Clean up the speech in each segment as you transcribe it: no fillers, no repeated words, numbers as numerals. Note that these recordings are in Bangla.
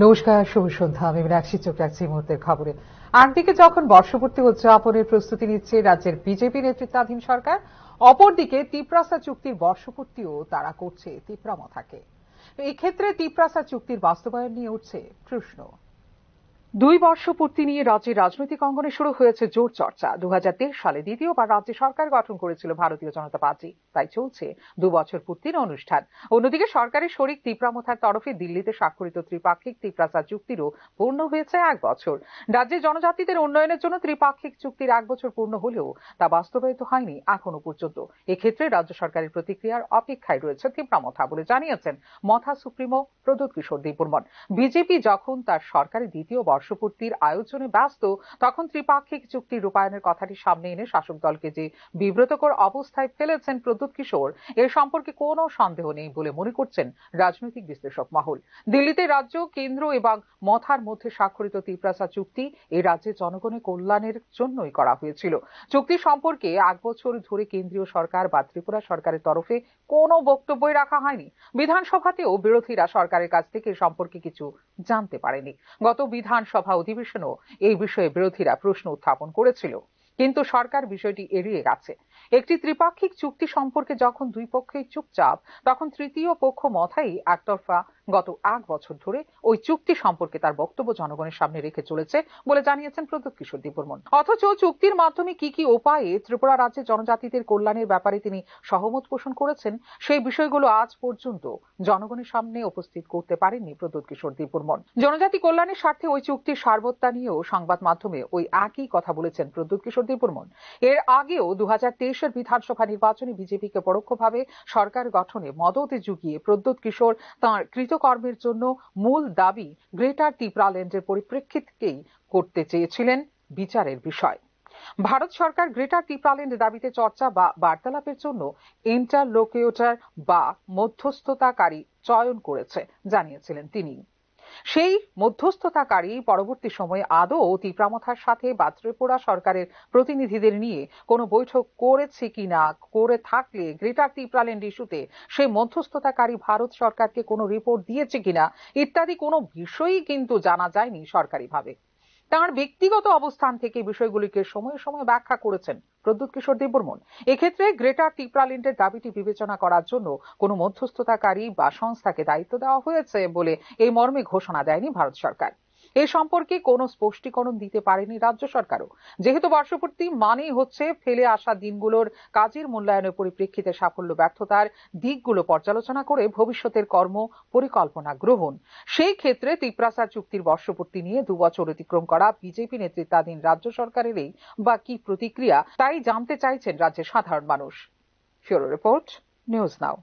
নমস্কার, শুভ সন্ধ্যা। আমি মীনাক্ষী চোখ রাখছি এই মুহূর্তের খবরে। একদিকে যখন বর্ষপূর্তি উদযাপনের প্রস্তুতি নিচ্ছে রাজ্যের বিজেপি নেতৃত্বাধীন সরকার, অপরদিকে তিপ্রাসা চুক্তির বর্ষপূর্তিও তারা করছে তিপ্রামথাকে। এই ক্ষেত্রে তিপ্রাসা চুক্তির বাস্তবায়ন নিয়ে উঠছে প্রশ্ন। 2 বর্ষপূর্তি নিয়ে রাজ্যের রাজনৈতিক অঙ্গনে শুরু হয়েছে জোর চর্চা। 2023 সালে দ্বিতীয়বার রাজ্যে সরকার গঠন করেছিল ভারতীয় জনতা পার্টি, তাই চলছে 2 বছর পূর্তির অনুষ্ঠান। অন্যদিকে সরকারি শরিক তিপ্রামথার তরফে দিল্লিতে স্বাক্ষরিত ত্রিপাক্ষিক তিপ্রাসা চুক্তিরও পূর্ণ হয়েছে 1 বছর। রাজ্যের জনজাতিদের উন্নয়নের জন্য ত্রিপাক্ষিক চুক্তির 1 বছর পূর্ণ হলেও তা বাস্তবায়িত হয়নি এখনো পর্যন্ত। এক্ষেত্রে রাজ্য সরকারের প্রতিক্রিয়ার অপেক্ষায় রয়েছে তিপ্রামথা বলে জানিয়েছেন মথা সুপ্রিমো প্রদ্যোৎ কিশোর দেববর্মন। বিজেপি যখন তার সরকারের দ্বিতীয় বর্ষপূর্তির আয়োজনে ব্যস্ত, তখন ত্রিপাক্ষিক চুক্তি রূপায়ণের কথাটি সামনে এনে শাসক দলকে যে বিব্রতকর অবস্থায় ফেলেছেন প্রদ্যোৎ কিশোর, এর সম্পর্কে কোনো সন্দেহ নেই বলে মনে করছেন রাজনৈতিক বিশ্লেষক মহল। দিল্লিতে রাজ্য, কেন্দ্র এবং মথার মধ্যে স্বাক্ষরিত তিপ্রাসা চুক্তি এই রাজ্যের জনগণের কল্যাণের জন্যই করা হয়েছিল। চুক্তি সম্পর্কে 1 বছর ধরে কেন্দ্রীয় সরকার বা ত্রিপুরা সরকারের তরফে কোনো বক্তব্যই রাখা হয়নি। বিধানসভাতেও বিরোধীরা সরকারের কাছ থেকে সম্পর্কে কিছু জানতে পারেনি। গত বিধানসভা অধিবেশনেও এই বিষয়ে বিরোধীরা প্রশ্ন উত্থাপন করেছিল, কিন্তু সরকার বিষয়টি এড়িয়ে গেছে। একটি ত্রিপাক্ষিক চুক্তি সম্পর্কে যখন দুই পক্ষই চুপচাপ, তখন তৃতীয় পক্ষ মথাই একতরফা গত 1 বছর ধরে ওই চুক্তি সম্পর্কে তার বক্তব্য জনগণের সামনে রেখে চলেছে বলে জানিয়েছেন প্রদ্যোৎ কিশোর দেববর্মন। অথচ চুক্তির মাধ্যমে কি কি উপায়ে ত্রিপুরা রাজ্যের জনজাতিদের কল্যাণের ব্যাপারে তিনি সহমত পোষণ করেছেন, সেই বিষয়গুলো আজ পর্যন্ত জনগণের সামনে উপস্থিত করতে পারেননি প্রদ্যোৎ কিশোর দেববর্মন। জনজাতি কল্যাণের স্বার্থে ওই চুক্তির সারবত্তা নিয়েও সংবাদ মাধ্যমে ওই একই কথা বলেছেন প্রদ্যোৎ কিশোর দেববর্মন। এর আগেও 2023-এর বিধানসভা নির্বাচনে বিজেপিকে পরোক্ষভাবে সরকার গঠনে মদত জুগিয়ে প্রদ্যোৎ কিশোর তাঁর কৃতকর্মের জন্য মূল দাবি গ্রেটার ত্রিপুরাল্যান্ডের পরিপ্রেক্ষিতেই করতে চেয়েছিলেন বিচারের বিষয়। ভারত সরকার গ্রেটার ত্রিপুরাল্যান্ড দাবিতে চর্চা বা বার্তালাপের জন্য ইন্টারলোকিউটর বা মধ্যস্থতাকারী চয়ন করেছে জানিয়েছিলেন তিনি। সেই মধ্যস্থতাকারী পরবর্তী সময়ে আদৌ তিপ্রামথার সাথে বা ত্রিপুরা সরকারের প্রতিনিধিদের নিয়ে কোনো বৈঠক করেছে কিনা, করে থাকলে গ্রেটার ত্রিপুরাল্যান্ড ইস্যুতে সেই মধ্যস্থতাকারী ভারত সরকারকে কোনো রিপোর্ট দিয়েছে কিনা ইত্যাদি কোনো বিষয়ই কিন্তু জানা যায়নি সরকারিভাবে। তাঁর ব্যক্তিগত অবস্থান থেকে বিষয়গুলিকে সময়ে সময়ে ব্যাখ্যা করেছেন প্রদ্যোৎ কিশোর দেববর্মন। এক্ষেত্রে গ্রেটার ত্রিপুরাল্যান্ডের দাবিটি বিবেচনা করার জন্য কোনো মধ্যস্থতাকারী বা সংস্থাকে দায়িত্ব দেওয়া হয়েছে বলে এই মর্মে ঘোষণা দেয়নি ভারত সরকার। এ সম্পর্কে কোনো স্পষ্টীকরণ দিতে পারেনি রাজ্য সরকারও। যেহেতু বর্ষপূর্তি মানেই হচ্ছে ফেলে আসা দিনগুলোর কাজের মূল্যায়নের পরিপ্রেক্ষিতে সাফল্য ব্যর্থতার দিকগুলো পর্যালোচনা করে ভবিষ্যতের কর্ম পরিকল্পনা গ্রহণ, সেই ক্ষেত্রে তিপ্রাসা চুক্তির বর্ষপূর্তি নিয়ে 2 বছর অতিক্রম করা বিজেপি নেতৃত্বাধীন রাজ্য সরকারেরই বা কি প্রতিক্রিয়া, তাই জানতে চাইছেন রাজ্যের সাধারণ মানুষ। Bureau report, news now.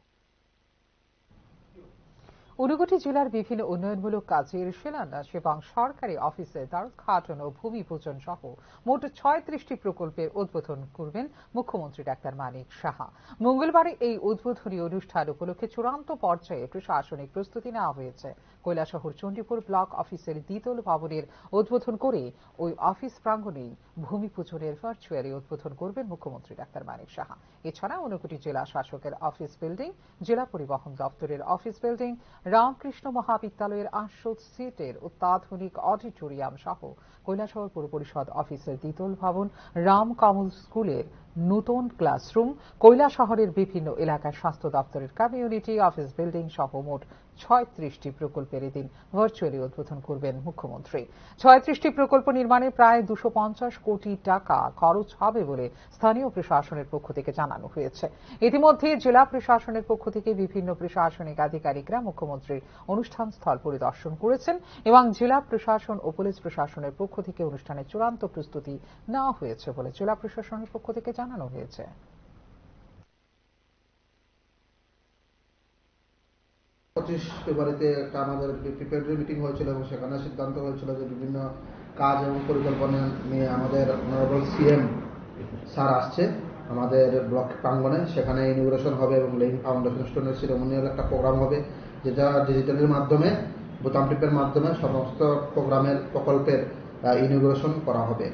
Unakoti জেলার বিভিন্ন উন্নয়নমূলক কাজের শিলান্যাস এবং সরকারি অফিসে দ্বারোদ্ঘাটন ও ভূমি পূজন সহ মোট 36টি প্রকল্পের উদ্বোধন করবেন মুখ্যমন্ত্রী ডাক্তার মানিক সাহা। মঙ্গলবার এই উদ্বোধনী অনুষ্ঠান উপলক্ষে চূড়ান্ত পর্যায়ে প্রশাসনিক প্রস্তুতি নেওয়া হয়েছে। কৈলাসহর চণ্ডীপুর ব্লক অফিসের দ্বিতল ভবনের উদ্বোধন করে ওই অফিস প্রাঙ্গণেই ভূমি পূজনের ভার্চুয়ালি উদ্বোধন করবেন মুখ্যমন্ত্রী ডাক্তার মানিক সাহা। এছাড়া ঊনকোটি জেলা শাসকের অফিস বিল্ডিং, জেলা পরিবহন দপ্তরের অফিস বিল্ডিং, রামকৃষ্ণ মহাবিদ্যালয়ের আসত সিটের অত্যাধুনিক অডিটোরিয়াম সহ কৈলাসহর পৌর পরিষদ অফিসের দ্বিতল ভবন, রামকমল স্কুলের নতুন ক্লাসরুম, কৈলাসহরের বিভিন্ন এলাকার স্বাস্থ্য দপ্তরের কমিউনিটি অফিস বিল্ডিং সহ মোট 36টি প্রকল্পের এদিন ভার্চুয়ালি উদ্বোধন করবেন মুখ্যমন্ত্রী। 36টি প্রকল্প নির্মাণে প্রায় 250 কোটি টাকা খরচ হবে বলে স্থানীয় প্রশাসনের পক্ষ থেকে জানানো হয়েছে। ইতিমধ্যে জেলা প্রশাসনের পক্ষ থেকে বিভিন্ন প্রশাসনিক আধিকারিকরা মুখ্যমন্ত্রীর অনুষ্ঠান স্থল পরিদর্শন করেছেন এবং জেলা প্রশাসন ও পুলিশ প্রশাসনের পক্ষ থেকে অনুষ্ঠানের চূড়ান্ত প্রস্তুতি নেওয়া হয়েছে বলে জেলা প্রশাসনের পক্ষ থেকে জানানো হয়েছে। 25 ফেব্রুয়ারিতে একটা আমাদের প্রিপারেটরি মিটিং হয়েছিল এবং সেখানে সিদ্ধান্ত হয়েছিল যে বিভিন্ন কাজ এবং পরিকল্পনা নিয়ে আমাদের অনারেবল সিএম স্যার আসছে আমাদের ব্লক প্রাঙ্গণে, সেখানে ইনোগ্রেশন হবে এবং লেইং ফাউন্ডেশন স্টোনের সেরেমনিয়াল একটা প্রোগ্রাম হবে, যেটা ডিজিটালের মাধ্যমে বোতাম টিপের মাধ্যমে সমস্ত প্রকল্পের ইনোগ্রেশন করা হবে।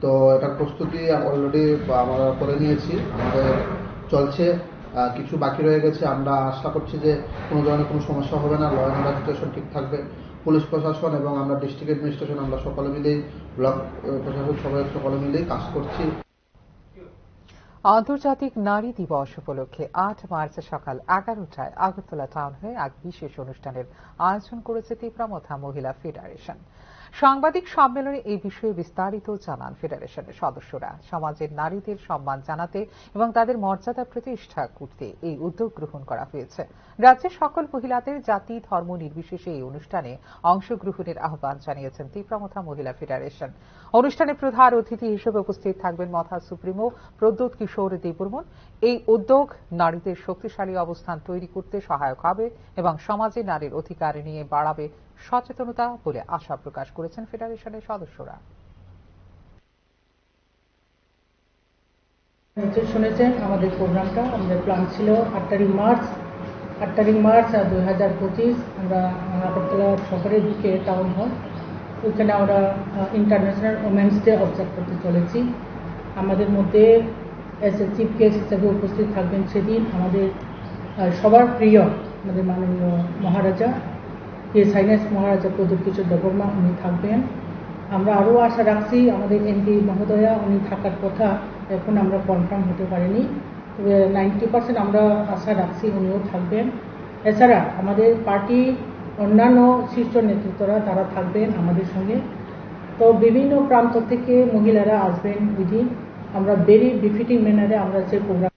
তো এটার প্রস্তুতি অলরেডি আমরা করে নিয়েছি, আমাদের চলছে, কিছু বাকি রয়ে গেছে। আমরা আশা করছি যে কোনো ধরনের কোনো সমস্যা হবে না, ল অ্যান্ড অর্ডার সিচুয়েশন ঠিক থাকবে। পুলিশ প্রশাসন এবং আমরা ডিস্ট্রিক্ট অ্যাডমিনিস্ট্রেশন আমরা সকলে মিলেই ব্লক প্রশাসন সকলে মিলেই কাজ করছি। আন্তর্জাতিক নারী দিবস উপলক্ষে 8 মার্চ সকাল 11টায় আগরতলা টাউন হয়ে এক বিশেষ অনুষ্ঠানের আয়োজন করেছে তীব্রামথা মহিলা ফেডারেশন। সাংবাদিক সম্মেলনে এই বিষয়ে বিস্তারিত জানান ফেডারেশনের সদস্যরা। সমাজের নারীদের সম্মান জানাতে এবং তাদের মর্যাদা প্রতিষ্ঠা করতে এই উদ্যোগ গ্রহণ করা হয়েছে। রাজ্যের সকল মহিলাদের জাতি ধর্ম নির্বিশেষে এই অনুষ্ঠানে অংশগ্রহণের আহ্বান জানিয়েছেন তীব্রামথা মহিলা ফেডারেশন। অনুষ্ঠানে প্রধান অতিথি হিসেবে উপস্থিত থাকবেন মথা সুপ্রিমো প্রদ্যোৎ কিশোর দেববর্মন। এই উদ্যোগ নারীদের শক্তিশালী অবস্থান তৈরি করতে সহায়ক হবে এবং সমাজে নারীর অধিকার নিয়ে বাড়াবে সচেতনতা বলে আশা প্রকাশ করেছেন ফেডারেশনের সদস্যরা। শুনেছেন আমাদের প্রোগ্রামটা, আমাদের প্ল্যান ছিল 8 তারিখ মার্চ 2025 আমরা আগরতলা শহরের দিকে টাউন হল, ওইখানে আমরা ইন্টারন্যাশনাল ওমেন্স ডে অবজার্ভ করতে চলেছি। আমাদের মধ্যে এস এ চিফ গেস্ট হিসেবে উপস্থিত থাকবেন সেদিন আমাদের সবার প্রিয় আমাদের মাননীয় মহারাজা হিজ হাইনেস মহারাজা প্রদ্যোৎ কিশোর দেববর্মা, উনি থাকবেন। আমরা আরও আশা রাখছি আমাদের এমপি মহোদয়া উনি থাকার কথা, এখন আমরা কনফার্ম হতে পারিনি, তবে 90% আমরা আশা রাখছি উনিও থাকবেন। এছাড়া আমাদের পার্টি অন্যান্য শীর্ষ নেতৃত্বরা তারা থাকবেন আমাদের সঙ্গে। তো বিভিন্ন প্রান্ত থেকে মহিলারা আসবেন ওই দিন। আমরা ভেরি বিফিটিং ম্যানারে আমরা যে প্রোগ্রাম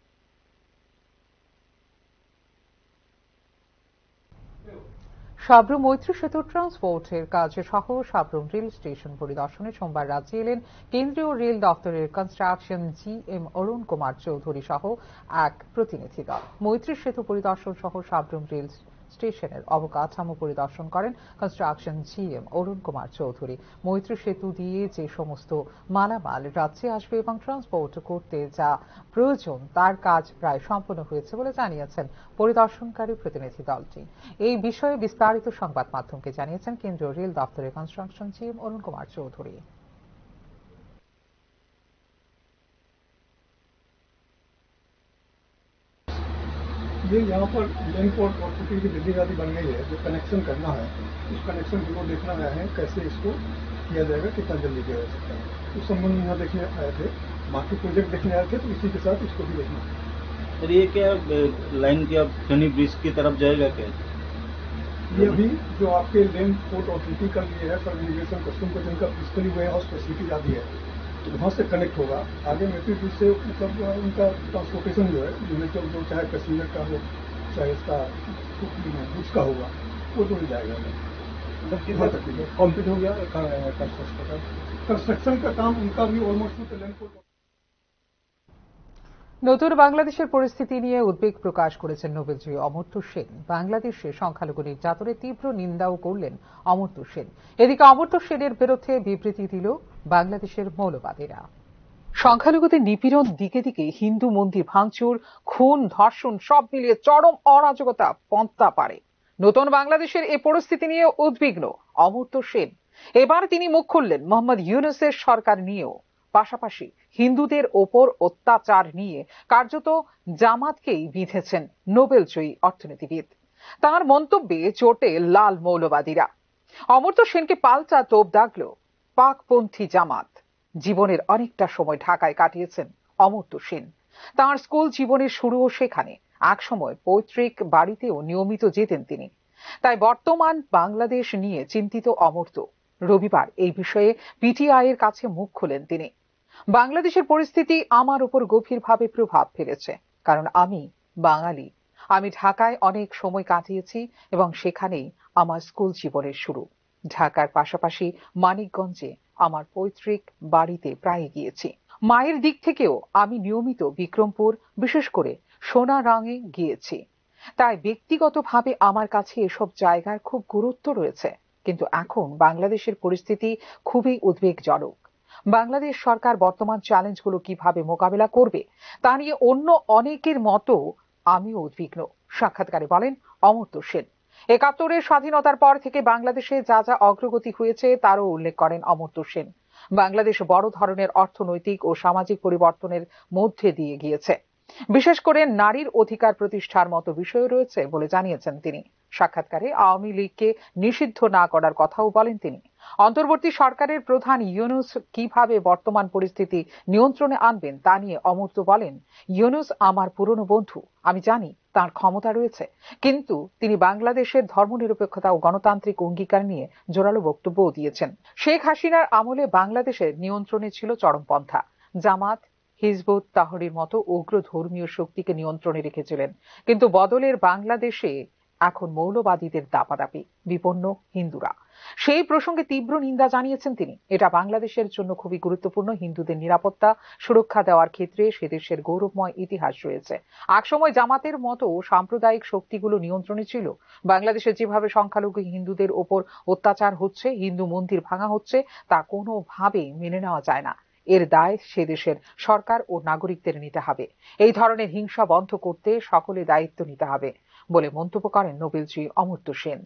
সাবরুম মৈত্রী সেতু ট্রান্সপোর্টের কাজে সহ সাবরুম রেল স্টেশন পরিদর্শনে সোমবার রাজ্যে এলেন কেন্দ্রীয় রেল দপ্তরের কনস্ট্রাকশন জিএম অরুণ কুমার চৌধুরী সহ এক প্রতিনিধি দল। মৈত্রী সেতু পরিদর্শন সহ সাবরুম রেল স্টেশনের অবকাঠামো পরিদর্শন করেন কনস্ট্রাকশন জিএম অরুণ কুমার চৌধুরী। মৈত্রী সেতু দিয়ে যে সমস্ত মালামাল রাজ্যে আসবে এবং ট্রান্সপোর্ট করতে যা প্রয়োজন তার কাজ প্রায় সম্পন্ন হয়েছে বলে জানিয়েছেন পরিদর্শনকারী প্রতিনিধি দলটি। এই বিষয়ে বিস্তারিত সংবাদ মাধ্যমকে জানিয়েছেন কেন্দ্রীয় রেল দপ্তরের কনস্ট্রাকশন জিএম অরুণ কুমার চৌধুরী। ये यहाँ पर बैंक और हॉस्पिटल की बिल्डिंग आदि बन गई है, जो कनेक्शन करना है उस कनेक्शन को देखना आया है, कैसे इसको किया जाएगा, कितना जल्दी किया जा सकता है। उस संबंध में यहाँ देखने आए थे, बाकी प्रोजेक्ट देखने आए थे, तो इसी के साथ इसको भी देखना है। और ये क्या लाइन क्या शनि ब्रिज की तरफ जाएगा क्या? ये अभी जो आपके लेन पोर्ट ऑथोरिटी का लिए है, सब इमिग्रेशन कस्टम का जिनका फिजिकली वे हाउस फैसिलिटी आदि है, तो वहाँ से कनेक्ट होगा। आगे मेट्रो ब्रिज से मतलब उनका ट्रांसपोर्टेशन जो है जो चाहे पैसेंजर का हो चाहे इसका गुड्स का होगा वो तो जाएगा। कंप्लीट हो गया कंस्ट्रक्शन का काम उनका भी ऑलमोस्ट लेन पोर्ट। নতুন বাংলাদেশের পরিস্থিতি নিয়ে উদ্বেগ প্রকাশ করেছেন নোবেলজয়ী অমর্ত্য সেন। বাংলাদেশে সংখ্যালঘু নির্যাতনের তীব্র নিন্দাও করলেন অমর্ত্য সেন। এদিকে অমর্ত্য সেনের বিরুদ্ধে বিবৃতি দিল বাংলাদেশের মৌলবাদীরা। সংখ্যালঘুদের নিপীড়ন, দিকে দিকে হিন্দু মন্দির ভাঙচুর, খুন, ধর্ষণ সব মিলিয়ে চরম অরাজকতা পন্থা পারে। নতুন বাংলাদেশের এই পরিস্থিতি নিয়ে উদ্বিগ্ন অমর্ত্য সেন। এবার তিনি মুখ খুললেন মোহাম্মদ ইউনূসের সরকার নিয়েও, পাশাপাশি হিন্দুদের ওপর অত্যাচার নিয়ে কার্যত জামাতকেই বিঁধেছেন নোবেলজয়ী অর্থনীতিবিদ। তার মন্তব্যে চোটে লাল মৌলবাদীরা। অমর্ত্য সেনকে পাল্টা তোপ দাগল পাকপন্থী জামাত। জীবনের অনেকটা সময় ঢাকায় কাটিয়েছেন অমর্ত্য সেন। তাঁর স্কুল জীবনের শুরুও সেখানে। একসময় পৈতৃক বাড়িতেও নিয়মিত যেতেন তিনি। তাই বর্তমান বাংলাদেশ নিয়ে চিন্তিত অমর্ত্য। রবিবার এই বিষয়ে পিটিআই এর কাছে মুখ খোলেন তিনি। বাংলাদেশের পরিস্থিতি আমার উপর গভীরভাবে প্রভাব ফেলেছে, কারণ আমি বাঙালি। আমি ঢাকায় অনেক সময় কাটিয়েছি এবং সেখানেই আমার স্কুল জীবনের শুরু। ঢাকার পাশাপাশি মানিকগঞ্জে আমার পৈতৃক বাড়িতে প্রায় গিয়েছি। মায়ের দিক থেকেও আমি নিয়মিত বিক্রমপুর, বিশেষ করে সোনারাঙে গিয়েছি। তাই ব্যক্তিগতভাবে আমার কাছে এসব জায়গার খুব গুরুত্ব রয়েছে। কিন্তু এখন বাংলাদেশের পরিস্থিতি খুবই উদ্বেগজনক। বাংলাদেশ সরকার বর্তমান চ্যালেঞ্জগুলো কিভাবে মোকাবেলা করবে তা নিয়ে অন্য অনেকের মতো আমিও উদ্বিগ্ন, সাক্ষাৎকারে বলেন অমর্ত্য সেন। ৭১-এর স্বাধীনতার পর থেকে বাংলাদেশে যা যা অগ্রগতি হয়েছে তারও উল্লেখ করেন অমর্ত্য সেন। বাংলাদেশ বড় ধরনের অর্থনৈতিক ও সামাজিক পরিবর্তনের মধ্যে দিয়ে গিয়েছে। বিশেষ করে নারীর অধিকার প্রতিষ্ঠার মতো বিষয় রয়েছে বলে জানিয়েছেন তিনি। সাক্ষাৎকারে আওয়ামী লীগকে নিষিদ্ধ না করার কথাও বলেন তিনি। অন্তর্বর্তী সরকারের প্রধান ইউনূস কিভাবে বর্তমান পরিস্থিতি নিয়ন্ত্রণে আনবেন তা নিয়ে অমর্ত্য বলেন, ইউনূস আমার পুরনো বন্ধু, আমি জানি তার ক্ষমতা রয়েছে, কিন্তু তিনি বাংলাদেশের ধর্মনিরপেক্ষতা ও গণতান্ত্রিক অঙ্গীকার নিয়ে জোরালো বক্তব্যও দিয়েছেন। শেখ হাসিনার আমলে বাংলাদেশের নিয়ন্ত্রণে ছিল চরমপন্থা। জামাত, হিজবুত তাহরীর মতো উগ্র ধর্মীয় শক্তিকে নিয়ন্ত্রণে রেখেছিলেন, কিন্তু বদলের বাংলাদেশে এখন মৌলবাদীদের দাপাদাপি, বিপন্ন হিন্দুরা। সেই প্রসঙ্গে তীব্র নিন্দা জানিয়েছেন তিনি। এটা বাংলাদেশের জন্য খুবই গুরুত্বপূর্ণ। হিন্দুদের নিরাপত্তা সুরক্ষা দেওয়ার ক্ষেত্রে সে দেশের গৌরবময় ইতিহাস রয়েছে। একসময় জামাতের মতো সাম্প্রদায়িক শক্তিগুলো নিয়ন্ত্রণে ছিল। বাংলাদেশে যেভাবে সংখ্যালঘু হিন্দুদের ওপর অত্যাচার হচ্ছে, হিন্দু মন্দির ভাঙা হচ্ছে, তা কোনোভাবেই মেনে নেওয়া যায় না। এর দায় সে দেশের সরকার ও নাগরিকদের নিতে হবে। এই ধরনের হিংসা বন্ধ করতে সকলে দায়িত্ব নিতে হবে বলে মন্তব্য করেন নোবেলজয়ী অমর্ত্য সেন।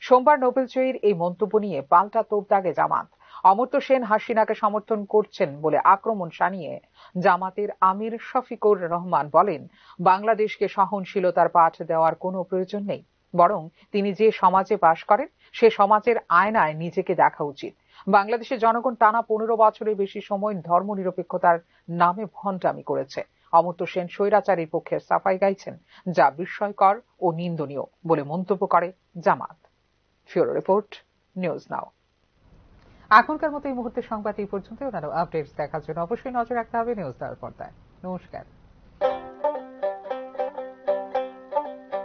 সোমবার নোবেলজয়ীর এই মন্তব্য নিয়ে পাল্টা তোপ দাগে জামাত। অমর্ত্য সেন হাসিনাকে সমর্থন করছেন বলে আক্রমণ শানিয়ে জামাতের আমির শফিকুর রহমান বলেন, বাংলাদেশকে সহনশীলতার পাঠ দেওয়ার কোনো প্রয়োজন নেই, বরং তিনি যে সমাজে বাস করেন সে সমাজের আয়নায় নিজেকে দেখা উচিত। বাংলাদেশের জনগণ টানা 15 বছরের বেশি সময় ধর্মনিরপেক্ষতার নামে ভণ্ডামি করেছে। অমর্ত্য সেন স্বৈরাচারীর পক্ষে সাফাই গাইছেন, যা বিস্ময়কর ও নিন্দনীয় বলে মন্তব্য করে জামাত। ফিউরো রিপোর্ট, নিউজ নাও। এখনকার মতো এই মুহূর্তে সংবাদ এই পর্যন্ত। অন্যান্য আপডেটস দেখার জন্য অবশ্যই নজর রাখতে হবে নিউজ নাওর পর্দায়। নমস্কার।